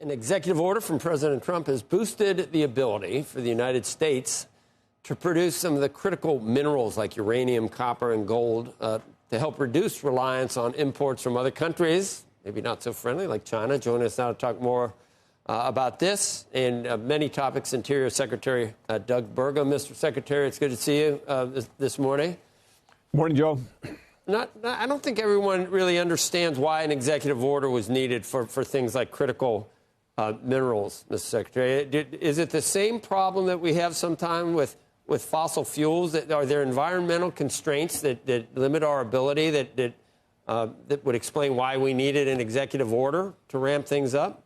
An executive order from President Trump has boosted the ability for the United States to produce some of the critical minerals like uranium, copper, and gold to help reduce reliance on imports from other countries, maybe not so friendly, like China. Joining us now to talk more about this and many topics, Interior Secretary Doug Burgum. Mr. Secretary, it's good to see you this morning. Morning, Joe. I don't think everyone really understands why an executive order was needed for things like critical minerals, Mr. Secretary. Is it the same problem that we have sometimes with fossil fuels? Are there environmental constraints that limit our ability that would explain why we needed an executive order to ramp things up?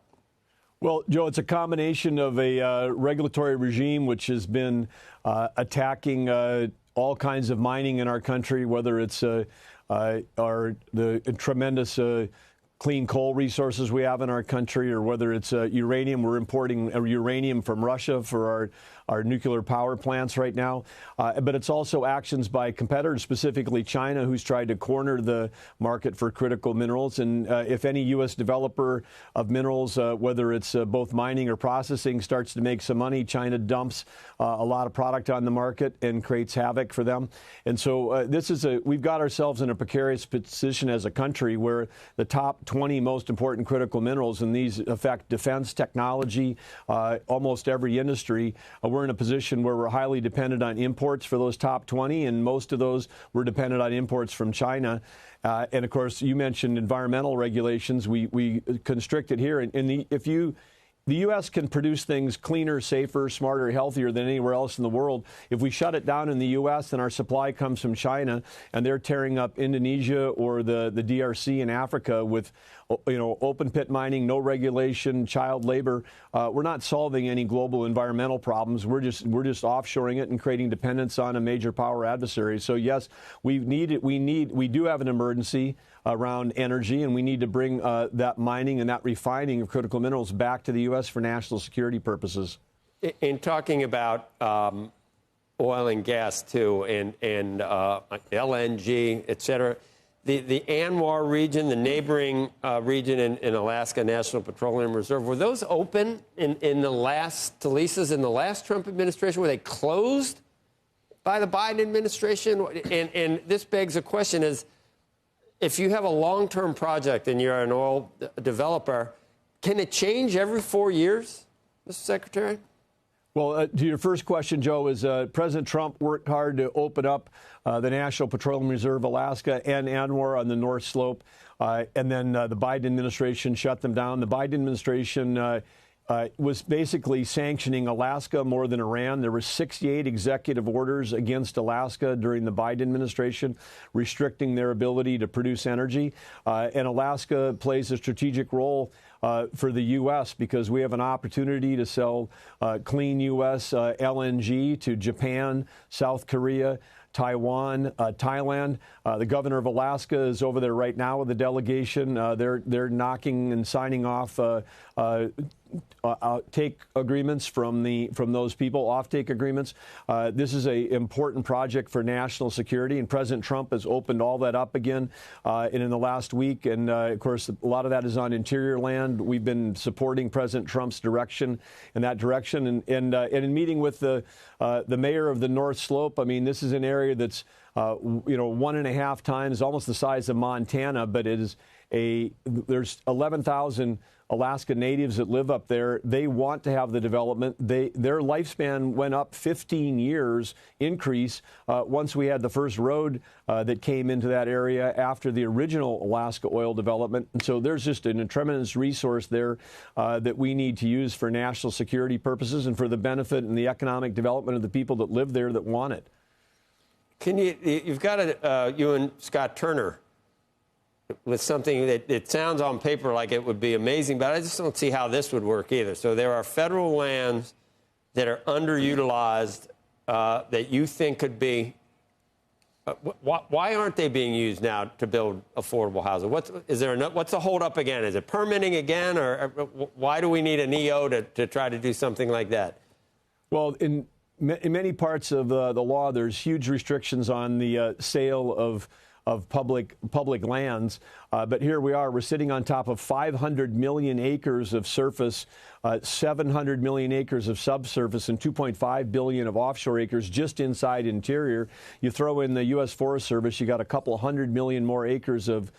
Well, Joe, it's a combination of a regulatory regime which has been attacking all kinds of mining in our country, whether it's the tremendous clean coal resources we have in our country, or whether it's uranium. We're importing uranium from Russia for our nuclear power plants right now. But it's also actions by competitors, specifically China, who's tried to corner the market for critical minerals. And if any U.S. developer of minerals, whether it's both mining or processing, starts to make some money, China dumps a lot of product on the market and creates havoc for them. And so we've got ourselves in a precarious position as a country where the top 20 most important critical minerals, and these affect defense, technology, almost every industry. We're in a position where we're highly dependent on imports for those top 20, and most of those were dependent on imports from China. And of course, you mentioned environmental regulations. We constrict it here. The U.S. can produce things cleaner, safer, smarter, healthier than anywhere else in the world. If we shut it down in the U.S. and our supply comes from China and they're tearing up Indonesia or the DRC in Africa with, open pit mining, no regulation, child labor, we're not solving any global environmental problems. We're just offshoring it and creating dependence on a major power adversary. So yes, we do have an emergency around energy, and we need to bring that mining and that refining of critical minerals back to the U.S. for national security purposes. In talking about oil and gas, too, and LNG, et cetera, the ANWR region, the neighboring region in Alaska National Petroleum Reserve, were those open in the last leases in the last Trump administration? Were they closed by the Biden administration? And this begs a question is, if you have a long-term project and you're an oil developer, can it change every 4 years, Mr. Secretary? Well, to your first question, Joe, is President Trump worked hard to open up the National Petroleum Reserve Alaska and ANWR on the North Slope, and then the Biden administration shut them down. The Biden administration was basically sanctioning Alaska more than Iran. There were 68 executive orders against Alaska during the Biden administration, restricting their ability to produce energy. And Alaska plays a strategic role for the U.S. because we have an opportunity to sell clean U.S. LNG to Japan, South Korea, Taiwan, Thailand. The governor of Alaska is over there right now with the delegation. They're knocking and signing off take agreements from those people, offtake agreements. This is an important project for national security, and President Trump has opened all that up again in the last week. And of course, a lot of that is on interior land. We've been supporting President Trump's direction in that direction, and in meeting with the mayor of the North Slope. I mean, this is an area that's 1.5 times, almost the size of Montana, but there's 11,000 Alaska natives that live up there. They want to have the development. Their lifespan went up 15 years increase once we had the first road that came into that area after the original Alaska oil development. And so there's just a tremendous resource there that we need to use for national security purposes and for the benefit and the economic development of the people that live there that want it. You've got you and Scott Turner with something that it sounds on paper like it would be amazing, but I just don't see how this would work either. So there are federal lands that are underutilized that you think could be. Why aren't they being used now to build affordable housing? What's the holdup again? Is it permitting again, or why do we need an EO to try to do something like that? Well, in many parts of the law, there's huge restrictions on the sale of public lands. But here we are. We're sitting on top of 500 million acres of surface, 700 million acres of subsurface, and 2.5 billion of offshore acres just inside interior. You throw in the U.S. Forest Service, you got a couple 100 million more acres of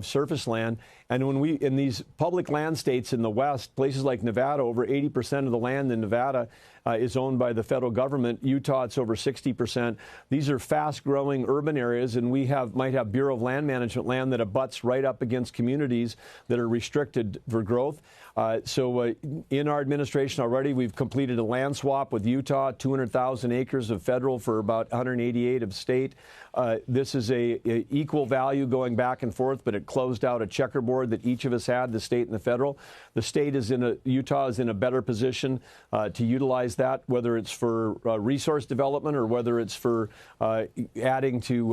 surface land. And when in these public land states in the West, places like Nevada, over 80% of the land in Nevada is owned by the federal government. Utah, it's over 60%. These are fast-growing urban areas, and we might have Bureau of Land Management land that abuts right up against communities that are restricted for growth. So in our administration already, we've completed a land swap with Utah, 200,000 acres of federal for about 188 of state. This is a equal value going back and forth, but it closed out a checkerboard that each of us had, the state and the federal. The state Utah is in a better position to utilize that, whether it's for resource development or whether it's for adding to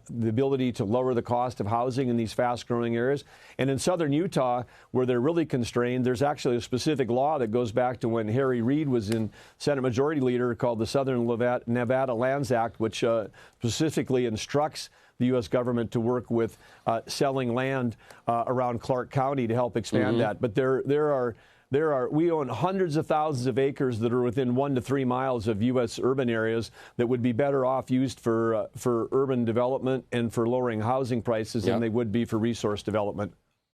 the ability to lower the cost of housing in these fast-growing areas. And in southern Utah, where they're really constrained, there's actually a specific law that goes back to when Harry Reid was in Senate Majority Leader called the Southern Nevada Lands Act, which specifically instructs the U.S. government to work with selling land around Clark County to help expand that. But we own hundreds of thousands of acres that are within 1 to 3 miles of U.S. urban areas that would be better off used for urban development and for lowering housing prices than they would be for resource development.